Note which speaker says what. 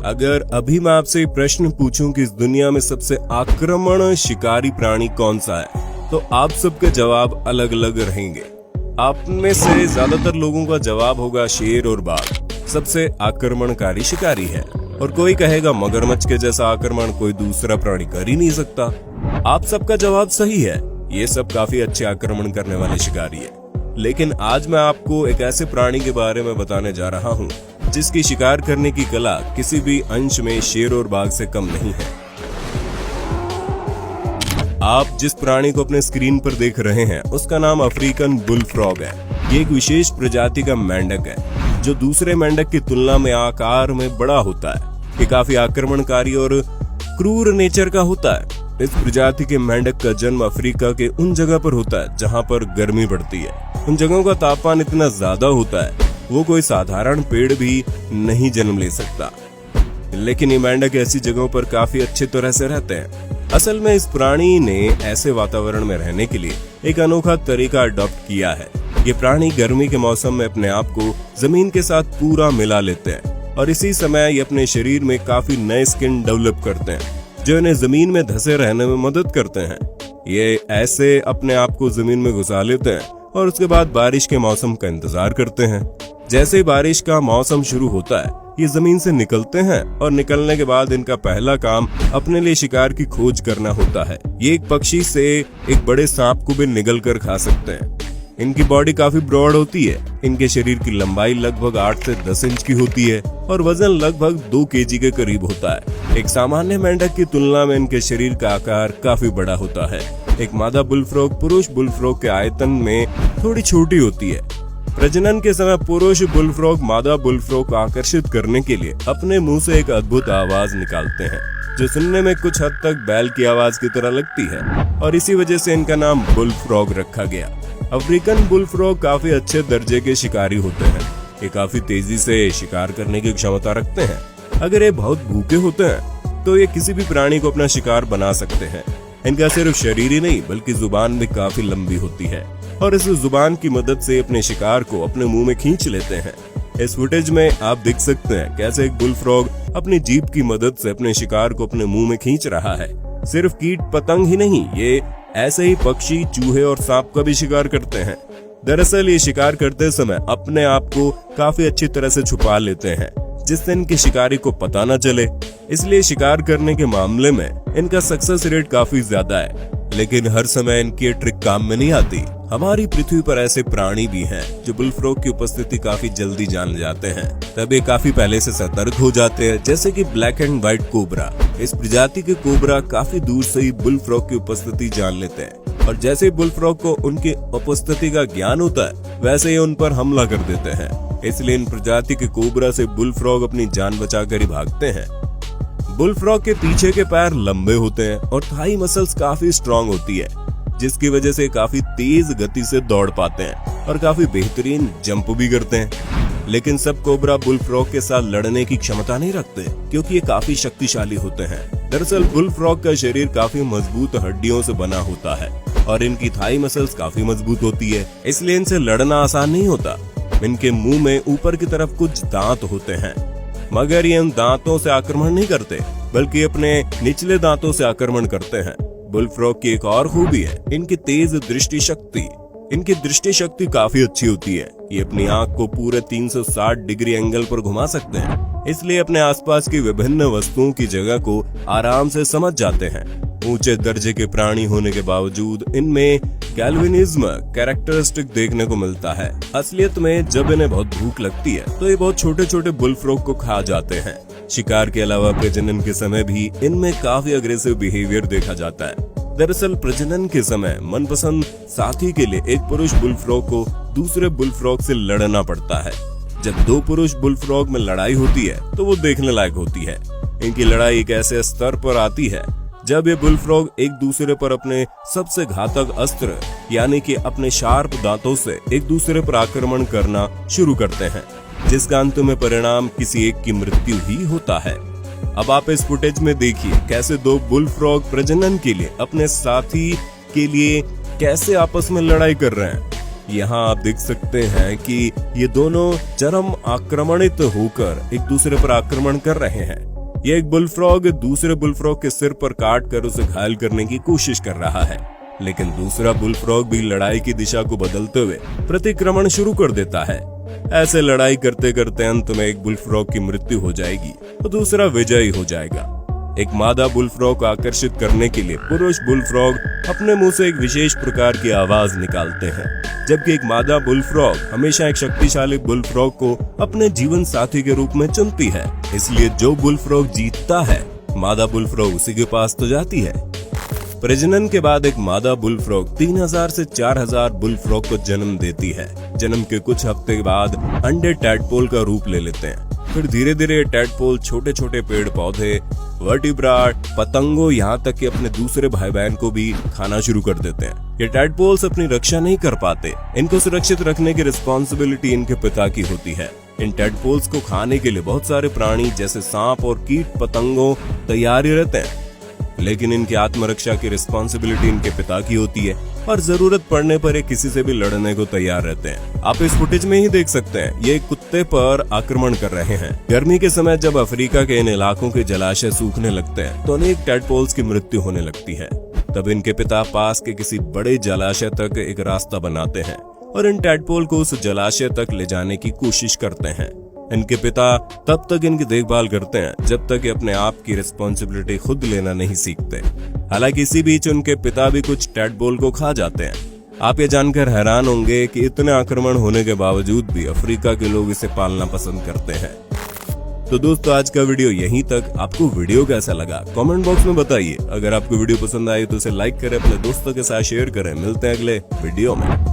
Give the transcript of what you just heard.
Speaker 1: अगर अभी मैं आपसे प्रश्न पूछूं कि इस दुनिया में सबसे आक्रामक शिकारी प्राणी कौन सा है, तो आप सबके जवाब अलग अलग रहेंगे। आप में से ज्यादातर लोगों का जवाब होगा शेर और बाघ सबसे आक्रमणकारी शिकारी है, और कोई कहेगा मगरमच्छ के जैसा आक्रमण कोई दूसरा प्राणी कर ही नहीं सकता। आप सबका जवाब सही है, ये सब काफी अच्छे आक्रमण करने वाले शिकारी है। लेकिन आज मैं आपको एक ऐसे प्राणी के बारे में बताने जा रहा हूँ जिसकी शिकार करने की कला किसी भी अंश में शेर और बाघ से कम नहीं है। आप जिस प्राणी को अपने स्क्रीन पर देख रहे हैं उसका नाम अफ्रीकन बुल फ्रॉग है। ये एक विशेष प्रजाति का मेंढक है जो दूसरे मेंढक की तुलना में आकार में बड़ा होता है। ये काफी आक्रमणकारी और क्रूर नेचर का होता है। इस प्रजाति के मेंढक का जन्म अफ्रीका के उन जगह पर होता है जहाँ पर गर्मी पड़ती है। उन जगहों का तापमान इतना ज्यादा होता है वो कोई साधारण पेड़ भी नहीं जन्म ले सकता। लेकिन ये मेंढक ऐसी जगहों पर काफी अच्छी तरह से रहते हैं। असल में इस प्राणी ने ऐसे वातावरण में रहने के लिए एक अनोखा तरीका अडॉप्ट किया है। ये प्राणी गर्मी के मौसम में अपने आप को जमीन के साथ पूरा मिला लेते हैं और इसी समय ये अपने शरीर में काफी नए स्किन डेवलप करते हैं जो इन्हें जमीन में धंसे रहने में मदद करते हैं। ये ऐसे अपने आप को जमीन में घुसा लेते हैं और उसके बाद बारिश के मौसम का इंतजार करते हैं। जैसे ही बारिश का मौसम शुरू होता है ये जमीन से निकलते हैं और निकलने के बाद इनका पहला काम अपने लिए शिकार की खोज करना होता है। ये एक पक्षी से एक बड़े सांप को भी निगल कर खा सकते हैं। इनकी बॉडी काफी ब्रॉड होती है। इनके शरीर की लंबाई लगभग 8 से 10 इंच की होती है और वजन लगभग 2 केजी के करीब होता है। एक सामान्य मेंढक की तुलना में इनके शरीर का आकार काफी बड़ा होता है। एक मादा बुलफ्रॉग पुरुष बुलफ्रॉग के आयतन में थोड़ी छोटी होती है। प्रजनन के समय पुरुष बुलफ्रॉग मादा बुलफ्रॉग को आकर्षित करने के लिए अपने मुंह से एक अद्भुत आवाज निकालते हैं जो सुनने में कुछ हद तक बैल की आवाज की तरह लगती है और इसी वजह से इनका नाम बुलफ्रॉग रखा गया। अफ्रीकन बुलफ्रॉग काफी अच्छे दर्जे के शिकारी होते हैं। ये काफी तेजी से शिकार करने की क्षमता रखते हैं। अगर ये बहुत भूखे होते हैं तो ये किसी भी प्राणी को अपना शिकार बना सकते हैं। इनका सिर्फ शरीर ही नहीं बल्कि जुबान भी काफी लंबी होती है और इस जुबान की मदद से अपने शिकार को अपने मुंह में खींच लेते हैं। इस फुटेज में आप देख सकते हैं कैसे एक बुलफ्रॉग अपनी जीभ की मदद से अपने शिकार को अपने मुंह में खींच रहा है। सिर्फ कीट पतंग ही नहीं, ये ऐसे ही पक्षी, चूहे और सांप का भी शिकार करते हैं। दरअसल ये शिकार करते समय अपने आप को काफी अच्छी तरह से छुपा लेते हैं जिससे इनके शिकारी को पता न चले। इसलिए शिकार करने के मामले में इनका सक्सेस रेट काफी ज्यादा है। लेकिन हर समय इनकी ट्रिक काम में नहीं आती। हमारी पृथ्वी पर ऐसे प्राणी भी हैं जो बुलफ्रॉग की उपस्थिति काफी जल्दी जान जाते हैं, तब ये काफी पहले से सतर्क हो जाते हैं। जैसे कि ब्लैक एंड व्हाइट कोबरा। इस प्रजाति के कोबरा काफी दूर से ही बुलफ्रॉग की उपस्थिति जान लेते हैं और जैसे ही बुलफ्रॉग को उनकी उपस्थिति का ज्ञान होता है वैसे ही उन पर हमला कर देते हैं। इसलिए इन प्रजाति के कोबरा से बुलफ्रॉग अपनी जान बचाकर ही भागते हैं। बुलफ्रॉग के पीछे के पैर लंबे होते हैं और थाई मसल्स काफी स्ट्रांग होती है जिसकी वजह से काफी तेज गति से दौड़ पाते हैं और काफी बेहतरीन जंप भी करते हैं। लेकिन सब कोबरा बुलफ्रॉग के साथ लड़ने की क्षमता नहीं रखते क्योंकि ये काफी शक्तिशाली होते हैं। दरअसल बुलफ्रॉग का शरीर काफी मजबूत हड्डियों से बना होता है और इनकी थाई मसल्स काफी मजबूत होती है, इसलिए इनसे लड़ना आसान नहीं होता। इनके मुंह में ऊपर की तरफ कुछ दांत होते हैं मगर ये उन दांतों से आक्रमण नहीं करते बल्कि अपने निचले दांतों से आक्रमण करते हैं। बुलफ्रॉग की एक और खूबी है इनकी तेज दृष्टि शक्ति। इनकी दृष्टि शक्ति काफी अच्छी होती है। ये अपनी आंख को पूरे 360 डिग्री एंगल पर घुमा सकते हैं, इसलिए अपने आसपास की विभिन्न वस्तुओं की जगह को आराम से समझ जाते हैं। ऊंचे दर्जे के प्राणी होने के बावजूद इनमें कैल्विनिज्म कैरेक्टरिस्टिक देखने को मिलता है। असलियत में जब इन्हें बहुत भूख लगती है तो ये बहुत छोटे छोटे बुलफ्रॉग को खा जाते हैं। शिकार के अलावा प्रजनन के समय भी इनमें काफी अग्रेसिव बिहेवियर देखा जाता है। दरअसल प्रजनन के समय मनपसंद साथी के लिए एक पुरुष बुलफ्रॉग को दूसरे बुलफ्रॉग से लड़ना पड़ता है। जब दो पुरुष बुलफ्रॉग में लड़ाई होती है तो वो देखने लायक होती है। इनकी लड़ाई एक ऐसे स्तर पर आती है जब ये बुलफ्रॉग एक दूसरे पर अपने सबसे घातक अस्त्र यानी कि अपने शार्प दांतों से एक दूसरे पर आक्रमण करना शुरू करते हैं, जिसका अंत में परिणाम किसी एक की मृत्यु ही होता है। अब आप इस फुटेज में देखिए कैसे दो बुलफ्रॉग प्रजनन के लिए अपने साथी के लिए कैसे आपस में लड़ाई कर रहे हैं। यहाँ आप देख सकते हैं कि ये दोनों चरम आक्रमणित होकर एक दूसरे पर आक्रमण कर रहे हैं। ये एक बुलफ्रॉग दूसरे बुलफ्रॉग के सिर पर काट कर उसे घायल करने की कोशिश कर रहा है, लेकिन दूसरा बुलफ्रॉग भी लड़ाई की दिशा को बदलते हुए प्रतिक्रमण शुरू कर देता है। ऐसे लड़ाई करते करते अंत में एक बुलफ्रॉग की मृत्यु हो जाएगी तो दूसरा विजयी हो जाएगा। एक मादा बुलफ्रॉग को आकर्षित करने के लिए पुरुष बुलफ्रॉग अपने मुंह से एक विशेष प्रकार की आवाज निकालते हैं, जबकि एक मादा बुलफ्रॉग हमेशा एक शक्तिशाली बुलफ्रॉग को अपने जीवन साथी के रूप में चुनती है। इसलिए जो बुलफ्रॉग जीतता है, मादा बुलफ्रॉग उसी के पास तो जाती है। प्रजनन के बाद एक मादा बुलफ्रॉग 3000 से 4000 बुलफ्रॉग को जन्म देती है। जन्म के कुछ हफ्ते के बाद अंडे टैडपोल का रूप ले लेते हैं। फिर धीरे धीरे टैडपोल छोटे छोटे पेड़ पौधे, वर्टिब्राट, पतंगों, यहाँ तक कि अपने दूसरे भाई बहन को भी खाना शुरू कर देते हैं। ये टैडपोल्स अपनी रक्षा नहीं कर पाते। इनको सुरक्षित रखने की रिस्पॉन्सिबिलिटी इनके पिता की होती है। इन टैडपोल्स को खाने के लिए बहुत सारे प्राणी जैसे सांप और कीट पतंगों तैयार ही रहते हैं, लेकिन इनकी आत्मरक्षा की रिस्पॉन्सिबिलिटी इनके पिता की होती है और जरूरत पड़ने पर ये किसी से भी लड़ने को तैयार रहते हैं। आप इस फुटेज में ही देख सकते हैं, ये एक कुत्ते पर आक्रमण कर रहे हैं। गर्मी के समय जब अफ्रीका के इन इलाकों के जलाशय सूखने लगते हैं तो अनेक टैडपोल्स की मृत्यु होने लगती है। तब इनके पिता पास के किसी बड़े जलाशय तक एक रास्ता बनाते हैं और इन टैडपोल को उस जलाशय तक ले जाने की कोशिश करते हैं। इनके पिता तब तक इनकी देखभाल करते हैं जब तक ये अपने आप की रिस्पॉन्सिबिलिटी खुद लेना नहीं सीखते। हालांकि इसी बीच उनके पिता भी कुछ टैडपोल को खा जाते हैं। आप ये जानकर हैरान होंगे कि इतने आक्रमण होने के बावजूद भी अफ्रीका के लोग इसे पालना पसंद करते हैं। तो दोस्तों, आज का वीडियो यहीं तक। आपको वीडियो कैसा लगा कमेंट बॉक्स में बताइए। अगर आपको वीडियो पसंद आई तो उसे लाइक करें, अपने दोस्तों के साथ शेयर करें। मिलते हैं अगले वीडियो में।